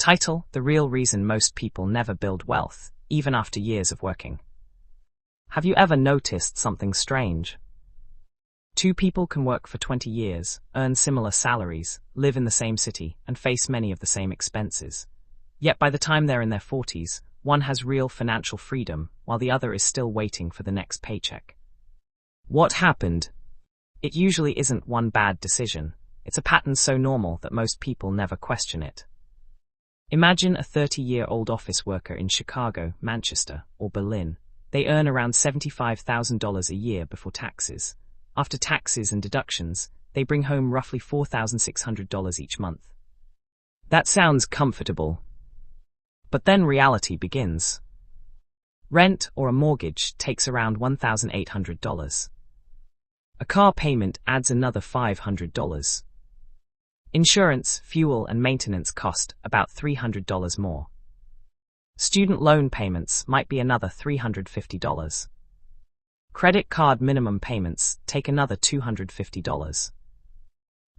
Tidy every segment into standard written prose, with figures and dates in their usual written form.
Title: The real reason most people never build wealth, even after years of working. Have you ever noticed something strange? Two people can work for 20 years, earn similar salaries, live in the same city, and face many of the same expenses. Yet by the time they're in their 40s, one has real financial freedom, while the other is still waiting for the next paycheck. What happened? It usually isn't one bad decision. It's a pattern so normal that most people never question it. Imagine a 30-year-old office worker in Chicago, Manchester, or Berlin. They earn around $75,000 a year before taxes. After taxes and deductions, they bring home roughly $4,600 each month. That sounds comfortable. But then reality begins. Rent or a mortgage takes around $1,800. A car payment adds another $500. Insurance, fuel, and maintenance cost about $300 more. Student loan payments might be another $350. Credit card minimum payments take another $250.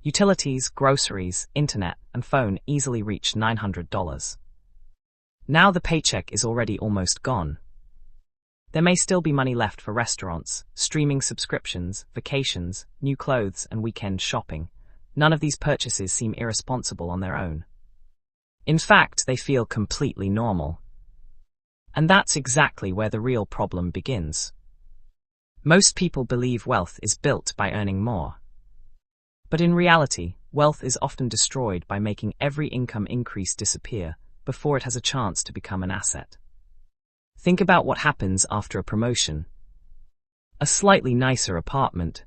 Utilities, groceries, internet, and phone easily reach $900. Now the paycheck is already almost gone. There may still be money left for restaurants, streaming subscriptions, vacations, new clothes, and weekend shopping. None of these purchases seem irresponsible on their own. In fact, they feel completely normal. And that's exactly where the real problem begins. Most people believe wealth is built by earning more. But in reality, wealth is often destroyed by making every income increase disappear before it has a chance to become an asset. Think about what happens after a promotion. A slightly nicer apartment.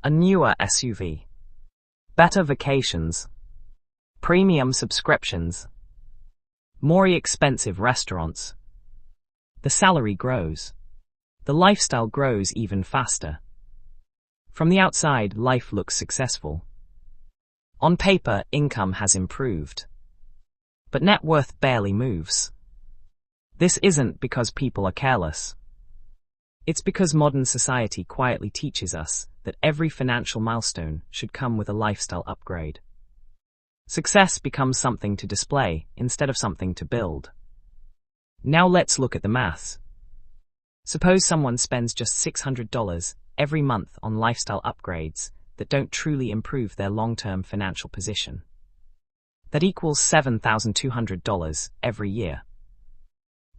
A newer SUV. Better vacations. Premium subscriptions. More expensive restaurants. The salary grows. The lifestyle grows even faster. From the outside, life looks successful. On paper, income has improved. But net worth barely moves. This isn't because people are careless. It's because modern society quietly teaches us that every financial milestone should come with a lifestyle upgrade. Success becomes something to display instead of something to build. Now let's look at the maths. Suppose someone spends just $600 every month on lifestyle upgrades that don't truly improve their long-term financial position. That equals $7,200 every year.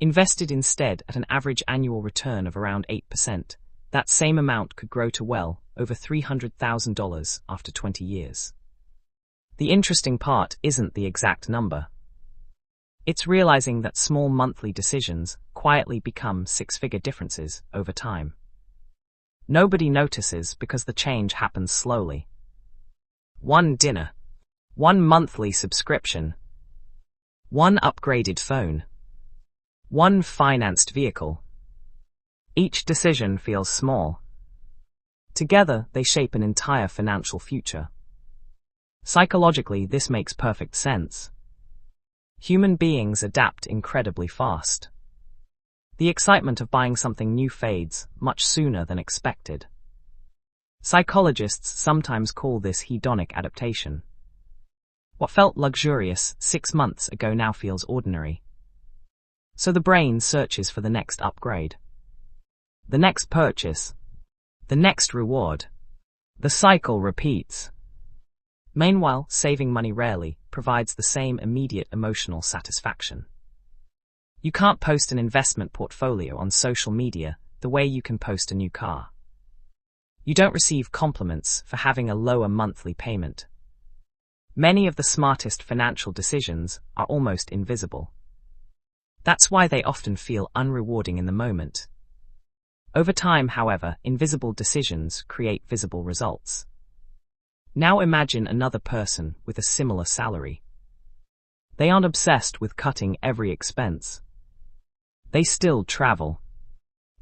Invested instead at an average annual return of around 8%, that same amount could grow to well over $300,000 after 20 years. The interesting part isn't the exact number. It's realizing that small monthly decisions quietly become six-figure differences over time. Nobody notices because the change happens slowly. One dinner. One monthly subscription. One upgraded phone. One financed vehicle. Each decision feels small. Together, they shape an entire financial future. Psychologically, this makes perfect sense. Human beings adapt incredibly fast. The excitement of buying something new fades much sooner than expected. Psychologists sometimes call this hedonic adaptation. What felt luxurious 6 months ago now feels ordinary. So the brain searches for the next upgrade. The next purchase. The next reward. The cycle repeats. Meanwhile, saving money rarely provides the same immediate emotional satisfaction. You can't post an investment portfolio on social media the way you can post a new car. You don't receive compliments for having a lower monthly payment. Many of the smartest financial decisions are almost invisible. That's why they often feel unrewarding in the moment. Over time, however, invisible decisions create visible results. Now imagine another person with a similar salary. They aren't obsessed with cutting every expense. They still travel.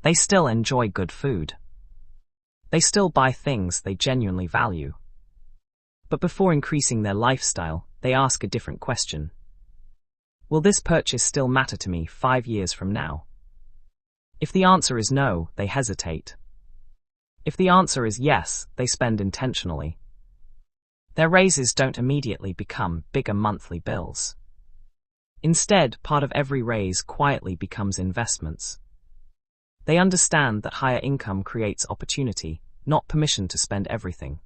They still enjoy good food. They still buy things they genuinely value. But before increasing their lifestyle, they ask a different question. Will this purchase still matter to me 5 years from now? If the answer is no, they hesitate. If the answer is yes, they spend intentionally. Their raises don't immediately become bigger monthly bills. Instead, part of every raise quietly becomes investments. They understand that higher income creates opportunity, not permission to spend everything.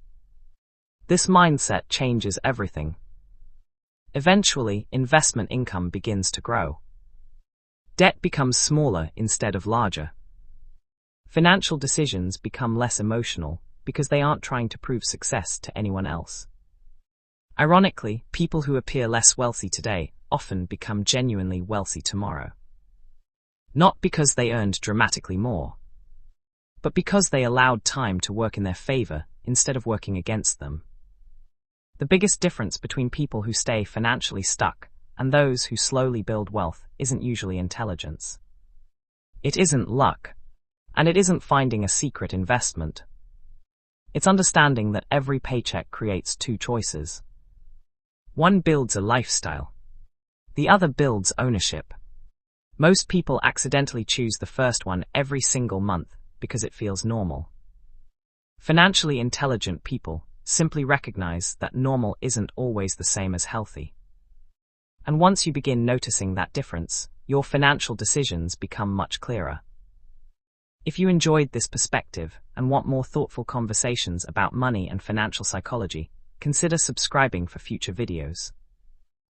This mindset changes everything. Eventually, investment income begins to grow. Debt becomes smaller instead of larger. Financial decisions become less emotional because they aren't trying to prove success to anyone else. Ironically, people who appear less wealthy today often become genuinely wealthy tomorrow. Not because they earned dramatically more, but because they allowed time to work in their favor instead of working against them. The biggest difference between people who stay financially stuck and those who slowly build wealth isn't usually intelligence. It isn't luck, and it isn't finding a secret investment. It's understanding that every paycheck creates two choices. One builds a lifestyle. The other builds ownership. Most people accidentally choose the first one every single month because it feels normal. Financially intelligent people simply recognize that normal isn't always the same as healthy. And once you begin noticing that difference, your financial decisions become much clearer. If you enjoyed this perspective and want more thoughtful conversations about money and financial psychology, consider subscribing for future videos.